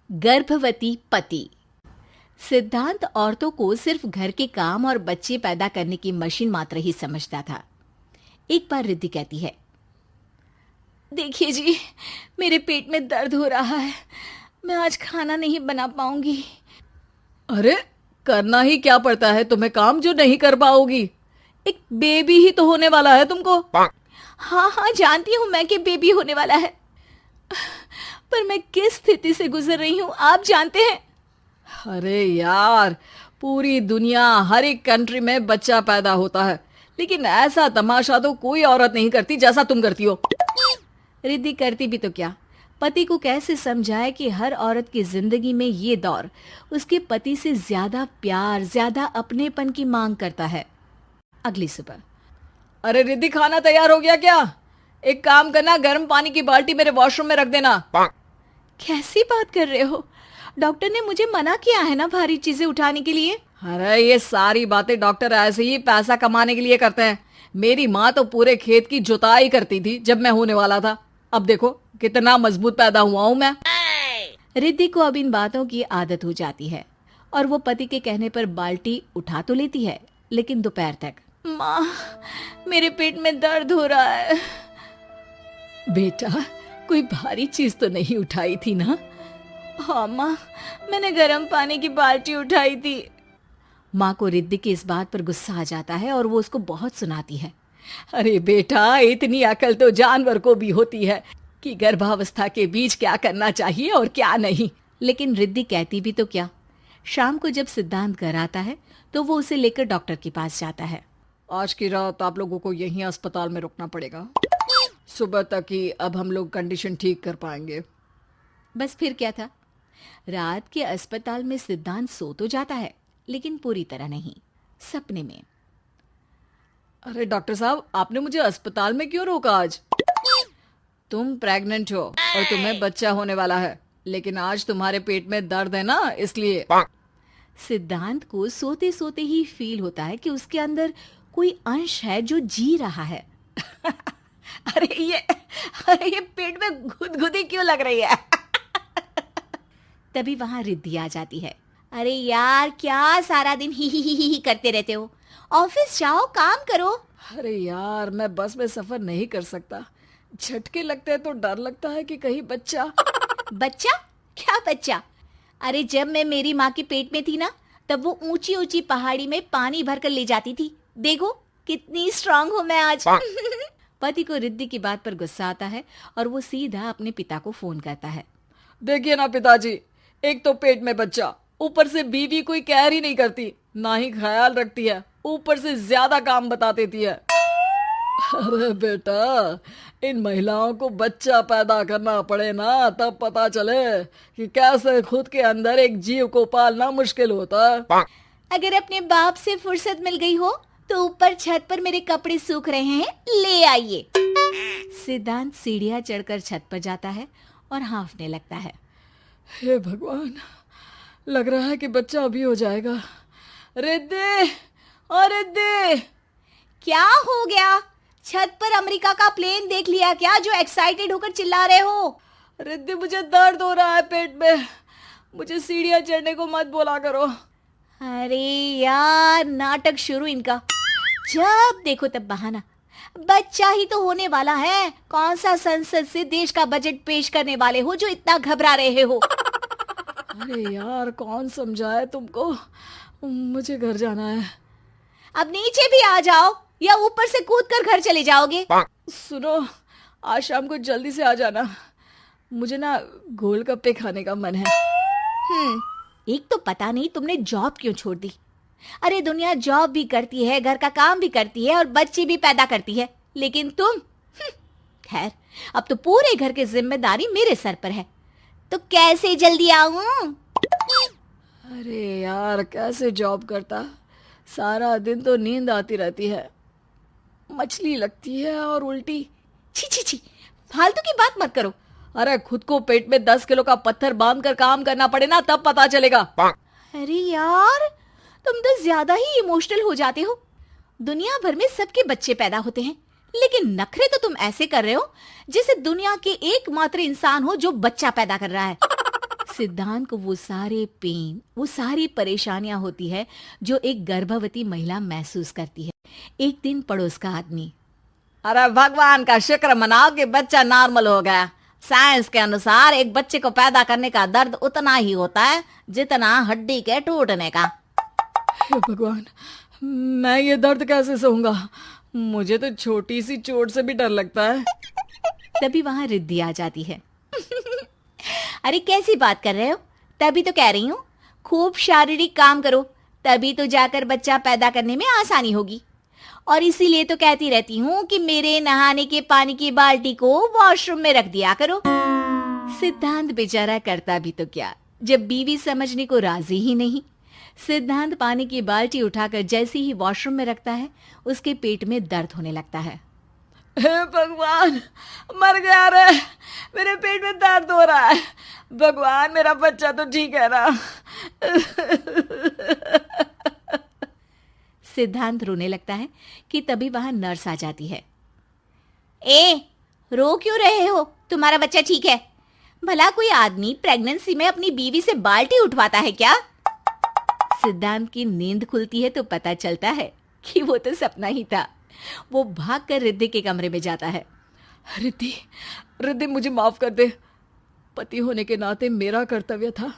गर्भवती पति। सिद्धांत औरतों को सिर्फ घर के काम और बच्चे पैदा करने की मशीन मात्र ही समझता था। एक बार रिद्धि कहती है, देखिए जी, मेरे पेट में दर्द हो रहा है, मैं आज खाना नहीं बना पाऊंगी। अरे करना ही क्या पड़ता है तुम्हें काम जो नहीं कर पाओगी? एक बेबी ही तो होने वाला है तुमको। हाँ हाँ, जानती हूँ मैं कि बेबी होने वाला है, पर मैं किस स्थिति से गुजर रही हूँ आप जानते हैं। अरे यार, पूरी दुनिया हर एक कंट्री में बच्चा पैदा होता है, लेकिन ऐसा तमाशा तो कोई औरत नहीं करती जैसा तुम करती हो। रिद्धि करती भी तो क्या, पति को कैसे समझाए कि हर औरत की जिंदगी में ये दौर उसके पति से ज्यादा प्यार, ज्यादा अपनेपन की मांग करता है। अगली सुबह, अरे रिद्धि, खाना तैयार हो गया क्या? एक काम करना, गर्म पानी की बाल्टी मेरे वॉशरूम में रख देना। कैसी बात कर रहे हो? डॉक्टर ने मुझे मना किया है ना भारी चीजें उठाने के लिए। अरे ये सारी बातें डॉक्टर ऐसे ही पैसा कमाने के लिए करते हैं। मेरी माँ तो पूरे खेत की जुताई करती थी जब मैं होने वाला था। अब देखो कितना मजबूत पैदा हुआ हूँ मैं। रिद्धि को अब इन बातों की आदत हो जाती है और वो पति के कहने पर बाल्टी उठा तो लेती है, लेकिन दोपहर तक। माँ, मेरे पेट में दर्द हो रहा है। बेटा, कोई भारी चीज तो नहीं उठाई थी ना? हाँ माँ, मैंने गर्म पानी की बाल्टी उठाई थी। माँ को रिद्धि की इस बात पर गुस्सा आ जाता है और वो उसको बहुत सुनाती है। अरे बेटा, इतनी अकल तो जानवर को भी होती है कि गर्भावस्था के बीच क्या करना चाहिए और क्या नहीं। लेकिन रिद्धि कहती भी तो क्या। शाम को जब सिद्धांत घर आता है तो वो उसे लेकर डॉक्टर के पास जाता है। आज की रात आप लोगों को यहीं अस्पताल में रुकना पड़ेगा, सुबह तक ही अब हम लोग कंडीशन ठीक कर पाएंगे। बस फिर क्या था, रात के अस्पताल में सिद्धांत सो तो जाता है, लेकिन पूरी तरह नहीं, सपने में। अरे डॉक्टर साहब, आपने मुझे अस्पताल में क्यों रोका आज? तुम प्रेग्नेंट हो और तुम्हें बच्चा होने वाला है, लेकिन आज तुम्हारे पेट में दर्द है ना, इसलिए। सिद्धांत को सोते सोते ही फील होता है कि उसके अंदर कोई अंश है जो जी रहा है। अरे ये पेट में गुदगुदी क्यों लग रही है? तभी वहां रिद्धि आ जाती है। अरे यार, क्या सारा दिन ही करते रहते हो? ऑफिस जाओ, काम करो। अरे यार, मैं बस में सफर नहीं कर सकता। झटके लगते हैं तो डर लगता है कि कहीं बच्चा। बच्चा? क्या बच्चा? अरे जब मैं मेरी माँ के पेट में थी ना, तब वो ऊंची ऊंची पहाड़ी में पानी भर कर ले जाती थी। देखो कितनी स्ट्रांग हूँ मैं आज। पति को रिद्धि की बात पर गुस्सा आता है और वो सीधा अपने पिता को फोन करता है। देखिए ना पिताजी, एक तो पेट में बच्चा, ऊपर से बीवी कोई केयर ही नहीं करती, ना ही ख्याल रखती है, ऊपर से ज्यादा काम बता देती है। अरे बेटा, इन महिलाओं को बच्चा पैदा करना पड़े ना, तब पता चले कि कैसे खुद के अंदर एक जीव को पालना मुश्किल होता है। अगर अपने बाप से फुर्सत मिल गई हो तो ऊपर छत पर मेरे कपड़े सूख रहे हैं, ले आइए। सिद्धांत सीढ़ियां चढ़कर छत पर जाता है और हांफने लगता है। हे भगवान, लग रहा है कि बच्चा अभी हो जाएगा। रिद्धि, ओ रिद्धि! क्या हो गया? छत पर अमेरिका का प्लेन देख लिया क्या जो एक्साइटेड होकर चिल्ला रहे हो? रिद्धि, मुझे दर्द हो रहा है पेट में, मुझे सीढ़ियां चढ़ने को मत बोला करो। अरे यार, नाटक शुरू इनका। जब देखो तब बहाना। बच्चा ही तो होने वाला है, कौन सा संसद से देश का बजट पेश करने वाले हो जो इतना घबरा रहे हो? अरे यार, कौन समझाए तुमको, मुझे घर जाना है। अब नीचे भी आ जाओ या ऊपर से कूद कर घर चले जाओगे? सुनो, आज शाम को जल्दी से आ जाना, मुझे ना गोलगप्पे खाने का मन है। एक तो पता नहीं तुमने जॉब क्यों छोड़ दी। अरे दुनिया जॉब भी करती है, घर का काम भी करती है और बच्चे भी पैदा करती है, लेकिन तुम खैर, अब तो पूरे घर की जिम्मेदारी मेरे सर पर है, तो कैसे जल्दी आऊं? अरे यार, कैसे जॉब करता, सारा दिन तो नींद आती रहती है, मछली लगती है और उल्टी। छी छी छी, फालतू की बात मत करो। अरे खुद को पेट में 10 किलो का पत्थर बांध कर काम करना पड़े ना, तब पता चलेगा। अरे यार, तुम तो ज्यादा ही इमोशनल हो जाते हो। दुनिया भर में सबके बच्चे पैदा होते हैं, लेकिन नखरे तो तुम ऐसे कर रहे हो जैसे दुनिया के एकमात्र इंसान हो जो बच्चा पैदा कर रहा है। सिद्धांत को वो सारे पेन, वो सारी परेशानियां होती है जो एक गर्भवती महिला महसूस करती है। एक दिन पड़ोस का आदमी, अरे भगवान का शुक्र मनाओ कि बच्चा नॉर्मल हो गया। साइंस के अनुसार एक बच्चे को पैदा करने का दर्द उतना ही होता है जितना हड्डी के टूटने का। हे भगवान, मैं ये दर्द कैसे सहूंगा? मुझे तो छोटी सी चोट से भी डर लगता है। तभी वहां रिद्धि आ जाती है। अरे कैसी बात कर रहे हो? तभी तो कह रही हूँ, खूब शारीरिक काम करो, तभी तो जाकर बच्चा पैदा करने में आसानी होगी। और इसीलिए तो कहती रहती हूँ कि मेरे नहाने के पानी की बाल्टी को वॉशरूम में रख दिया करो। सिद्धांत बेचारा करता भी तो क्या, जब बीवी समझने को राजी ही नहीं। सिद्धांत पानी की बाल्टी उठाकर जैसे ही वॉशरूम में रखता है, उसके पेट में दर्द होने लगता है। हे भगवान, मर गया रे, मेरे पेट में दर्द हो रहा है। भगवान, मेरा बच्चा तो ठीक है ना? सिद्धांत रोने लगता है कि तभी वहां नर्स आ जाती है। ए, रो क्यों रहे हो? तुम्हारा बच्चा ठीक है। भला कोई आदमी प्रेगनेंसी में अपनी बीवी से बाल्टी उठवाता है क्या? सिद्धांत की नींद खुलती है तो पता चलता है कि वो तो सपना ही था। वो भागकर रिद्धि के कमरे में जाता है। रिद्धि, रिद्धि, मुझे माफ कर दे। पति होने के नाते मेरा कर्तव्य था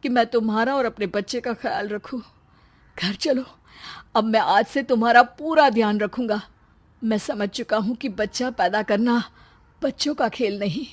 कि मैं तुम्हारा और अपने बच्चे का ख्याल रखूं। घर चलो, अब मैं आज से तुम्हारा पूरा ध्यान रखूंगा। मैं समझ चुका हूं कि बच्चा पैदा करना बच्चों का खेल नहीं।